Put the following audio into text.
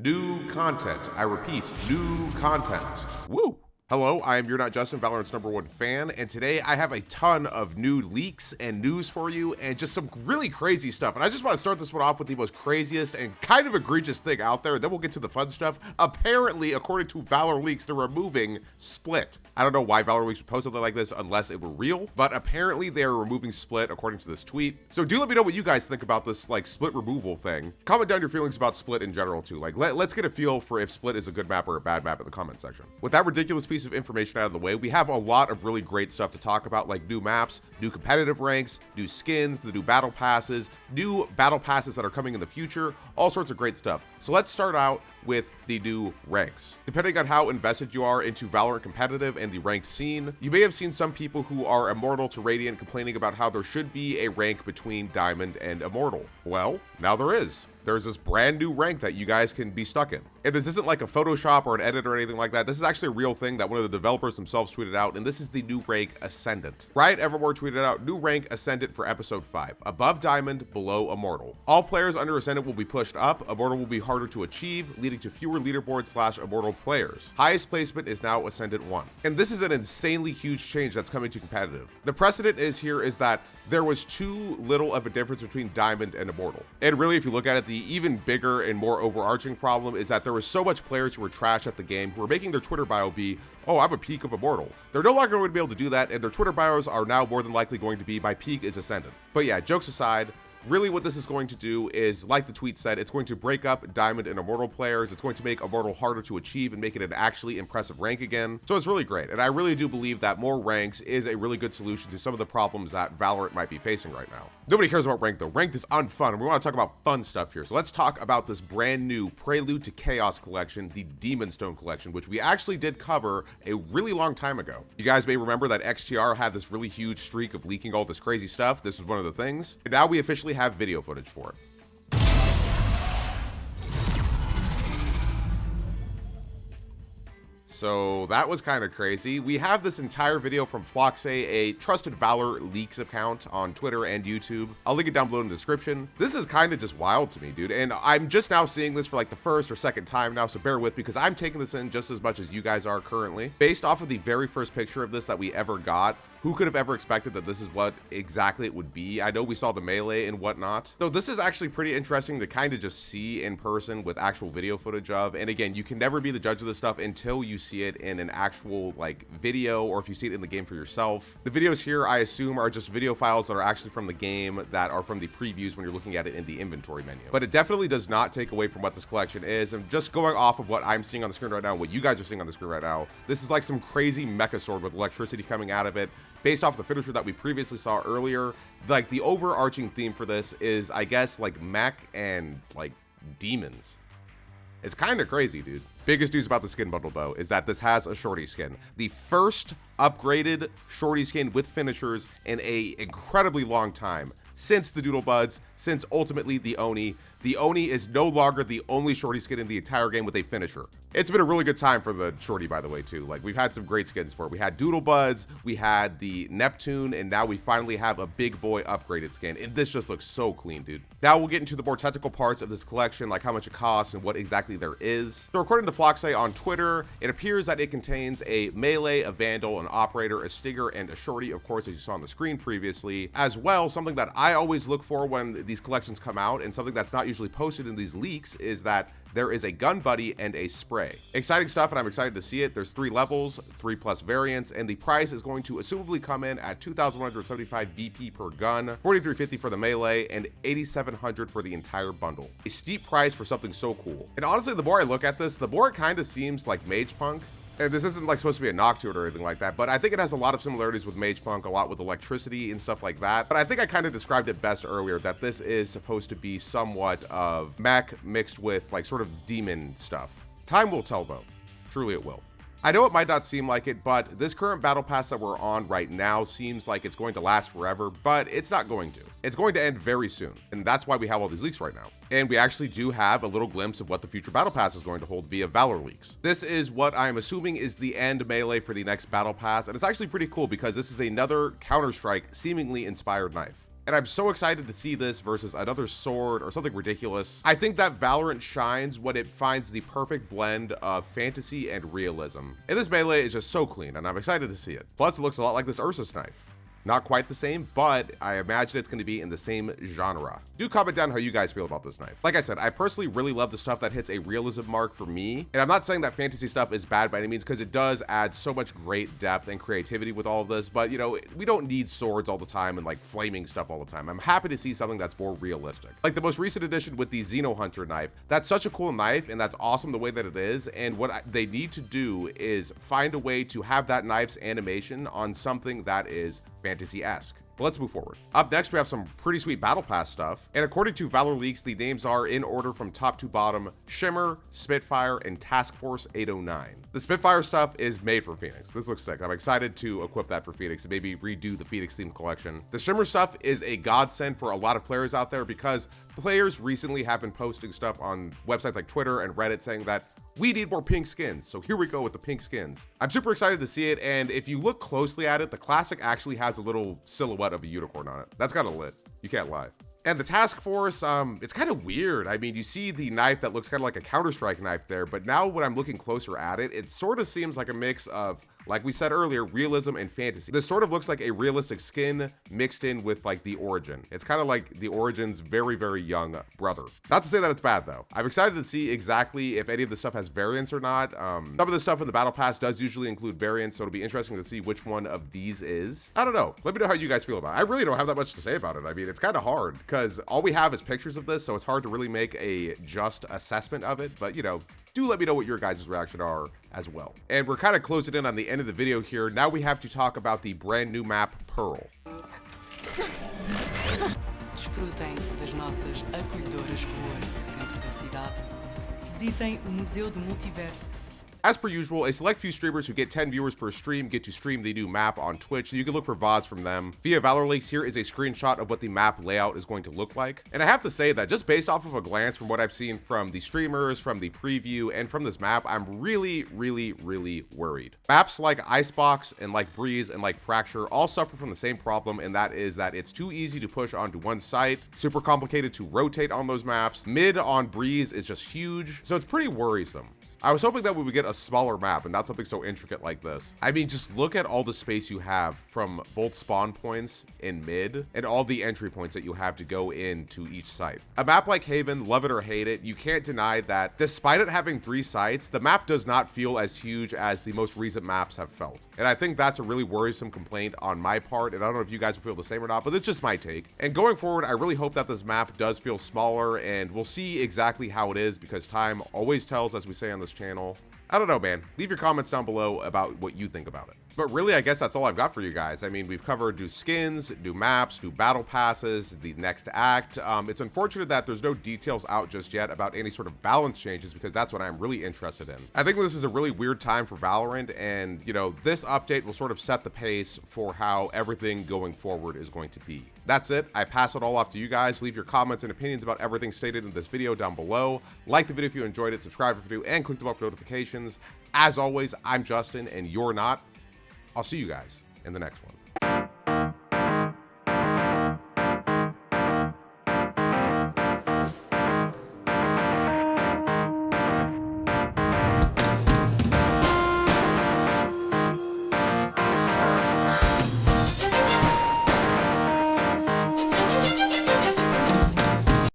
New content. I repeat, new content. Woo! Hello, I am urnotjustin, Valorant's #1 fan, and today I have a ton of new leaks and news for you and just some really crazy stuff. And I just want to start this one off with the most craziest and kind of egregious thing out there, and then we'll get to the fun stuff. Apparently, according to Valor Leaks, they're removing Split. I don't know why Valor Leaks would post something like this unless it were real, but apparently they're removing Split according to this tweet. So do let me know what you guys think about this like Split removal thing. Comment down your feelings about Split in general too. Like let's get a feel for if Split is a good map or a bad map in the comment section. With that ridiculous piece of information out of the way, we have a lot of really great stuff to talk about, like new maps, new competitive ranks, new skins, the new battle passes that are coming in the future, all sorts of great stuff. So let's start out with the new ranks. Depending on how invested you are into Valorant competitive and the ranked scene, you may have seen some people who are Immortal to Radiant complaining about how there should be a rank between Diamond and Immortal. Well, now there is. There's this brand new rank that you guys can be stuck in. And this isn't like a Photoshop or an edit or anything like that. This is actually a real thing that one of the developers themselves tweeted out, and this is the new rank Ascendant. Riot Evermore tweeted out, new rank Ascendant for episode 5. Above Diamond, below Immortal. All players under Ascendant will be pushed up. Immortal will be harder to achieve, leading to fewer leaderboard / Immortal players. Highest placement is now Ascendant 1. And this is an insanely huge change that's coming to competitive. The precedent is that there was too little of a difference between Diamond and Immortal. And really, if you look at it, the even bigger and more overarching problem is that there was so much players who were trash at the game who were making their Twitter bio be, oh, I'm a peak of Immortal. They're no longer going to be able to do that, and their Twitter bios are now more than likely going to be, my peak is Ascendant. But yeah, jokes aside, really what this is going to do is, like the tweet said, it's going to break up Diamond and Immortal players. It's going to make Immortal harder to achieve and make it an actually impressive rank again. So it's really great. And I really do believe that more ranks is a really good solution to some of the problems that Valorant might be facing right now. Nobody cares about ranked though. Ranked is unfun, and we want to talk about fun stuff here. So let's talk about this brand new Prelude to Chaos collection, the Demon Stone collection, which we actually did cover a really long time ago. You guys may remember that XTR had this really huge streak of leaking all this crazy stuff. This was one of the things. And now we officially have video footage for it. So that was kind of crazy. We have this entire video from Floxe, a trusted Valor Leaks account on Twitter and YouTube. I'll link it down below in the description. This is kind of just wild to me, dude. And I'm just now seeing this for like the first or second time now, so bear with me because I'm taking this in just as much as you guys are currently. Based off of the very first picture of this that we ever got, who could have ever expected that this is what exactly it would be? I know we saw the melee and whatnot. So this is actually pretty interesting to kind of just see in person with actual video footage of. And again, you can never be the judge of this stuff until you see it in an actual like video, or if you see it in the game for yourself. The videos here, I assume, are just video files that are actually from the game that are from the previews when you're looking at it in the inventory menu. But it definitely does not take away from what this collection is. And just going off of what I'm seeing on the screen right now, what you guys are seeing on the screen right now, this is like some crazy mecha sword with electricity coming out of it. Based off the finisher that we previously saw earlier, like the overarching theme for this is, I guess, like mech and like demons. It's kind of crazy, dude. Biggest news about the skin bundle though is that this has a shorty skin, the first upgraded shorty skin with finishers in a incredibly long time, since the Doodle Buds, since ultimately the Oni. The Oni is no longer the only shorty skin in the entire game with a finisher. It's been a really good time for the shorty, by the way, too. Like, we've had some great skins for it. We had Doodle Buds, we had the Neptune, and now we finally have a big boy upgraded skin. And this just looks so clean, dude. Now we'll get into the more technical parts of this collection, like how much it costs and what exactly there is. So according to Floxe on Twitter, it appears that it contains a melee, a vandal, an operator, a stinger, and a shorty, of course, as you saw on the screen previously. As well, something that I always look for when these collections come out, and something that's not usually posted in these leaks, is that there is a gun buddy and a spray. Exciting stuff, and I'm excited to see it. There's 3 levels, 3+ variants, and the price is going to assumably come in at 2,175 VP per gun, 4,350 for the melee, and 8,700 for the entire bundle. A steep price for something so cool. And honestly, the more I look at this, the more it kind of seems like Mage Punk. And this isn't like supposed to be a knock to it or anything like that, but I think it has a lot of similarities with Mage Punk, a lot with electricity and stuff like that. But I think I kind of described it best earlier, that this is supposed to be somewhat of mech mixed with like sort of demon stuff. Time will tell though. Truly it will. I know it might not seem like it, but this current battle pass that we're on right now seems like it's going to last forever, but it's not going to. It's going to end very soon, and that's why we have all these leaks right now. And we actually do have a little glimpse of what the future battle pass is going to hold via Valor Leaks. This is what I'm assuming is the end melee for the next battle pass, and it's actually pretty cool because this is another Counter-Strike seemingly inspired knife. and I'm so excited to see this versus another sword or something ridiculous. I think that Valorant shines when it finds the perfect blend of fantasy and realism. And this melee is just so clean, and I'm excited to see it. Plus, it looks a lot like this Ursus knife. Not quite the same, but I imagine it's going to be in the same genre. Do comment down how you guys feel about this knife. Like I said, I personally really love the stuff that hits a realism mark for me. And I'm not saying that fantasy stuff is bad by any means, because it does add so much great depth and creativity with all of this. But, you know, we don't need swords all the time and like flaming stuff all the time. I'm happy to see something that's more realistic. Like the most recent edition with the Xeno Hunter knife. That's such a cool knife, and that's awesome the way that it is. And what they need to do is find a way to have that knife's animation on something that is fantasy-esque. But let's move forward. Up next, we have some pretty sweet Battle Pass stuff. And according to Valor Leaks, the names are in order from top to bottom: Shimmer, Spitfire, and Task Force 809. The Spitfire stuff is made for Phoenix. This looks sick. I'm excited to equip that for Phoenix and maybe redo the Phoenix theme collection. The Shimmer stuff is a godsend for a lot of players out there, because players recently have been posting stuff on websites like Twitter and Reddit saying that we need more pink skins. So here we go with the pink skins. I'm super excited to see it, and if you look closely at it, the classic actually has a little silhouette of a unicorn on it. That's kind of lit. You can't lie. And the Task Force, it's kind of weird. I mean, you see the knife that looks kind of like a Counter-Strike knife there, but now when I'm looking closer at it, it sort of seems like a mix of, like we said earlier, realism and fantasy. This sort of looks like a realistic skin mixed in with like the Origin. It's kind of like the Origin's very, very young brother. Not to say that it's bad though. I'm excited to see exactly if any of the stuff has variants or not. Some of the stuff in the Battle Pass does usually include variants, so it'll be interesting to see which one of these is. I don't know. Let me know how you guys feel about it. I really don't have that much to say about it. I mean, it's kind of hard because all we have is pictures of this, so it's hard to really make a just assessment of it, but you know, do let me know what your guys' reaction are as well. And we're kind of closing in on the end of the video here. Now we have to talk about the brand new map, Pearl. Desfrutem das nossas acolhedoras ruas do centro da cidade. Visitem o Museu do Multiverso. As per usual, a select few streamers who get 10 viewers per stream get to stream the new map on Twitch, so you can look for VODs from them. Via Valor Leaks, here is a screenshot of what the map layout is going to look like. And I have to say that just based off of a glance from what I've seen from the streamers, from the preview, and from this map, I'm really worried. Maps like Icebox and like Breeze and like Fracture all suffer from the same problem, and that is that it's too easy to push onto one site, super complicated to rotate on those maps. Mid on Breeze is just huge, so it's pretty worrisome. I was hoping that we would get a smaller map and not something so intricate like this. I mean, just look at all the space you have from both spawn points in mid and all the entry points that you have to go into each site. A map like Haven, love it or hate it, you can't deny that despite it having 3 sites, the map does not feel as huge as the most recent maps have felt. And I think that's a really worrisome complaint on my part, and I don't know if you guys will feel the same or not, but it's just my take. And going forward, I really hope that this map does feel smaller, and we'll see exactly how it is, because time always tells, as we say on this channel. I don't know, man. Leave your comments down below about what you think about it. But really, I guess that's all I've got for you guys. I mean, we've covered new skins, new maps, new battle passes, the next act. It's unfortunate that there's no details out just yet about any sort of balance changes, because that's what I'm really interested in. I think this is a really weird time for Valorant, and you know, this update will sort of set the pace for how everything going forward is going to be. That's it. I pass it all off to you guys. Leave your comments and opinions about everything stated in this video down below. Like the video if you enjoyed it, subscribe if you do, and click the bell for notifications. As always, I'm Justin, and you're not. I'll see you guys in the next one.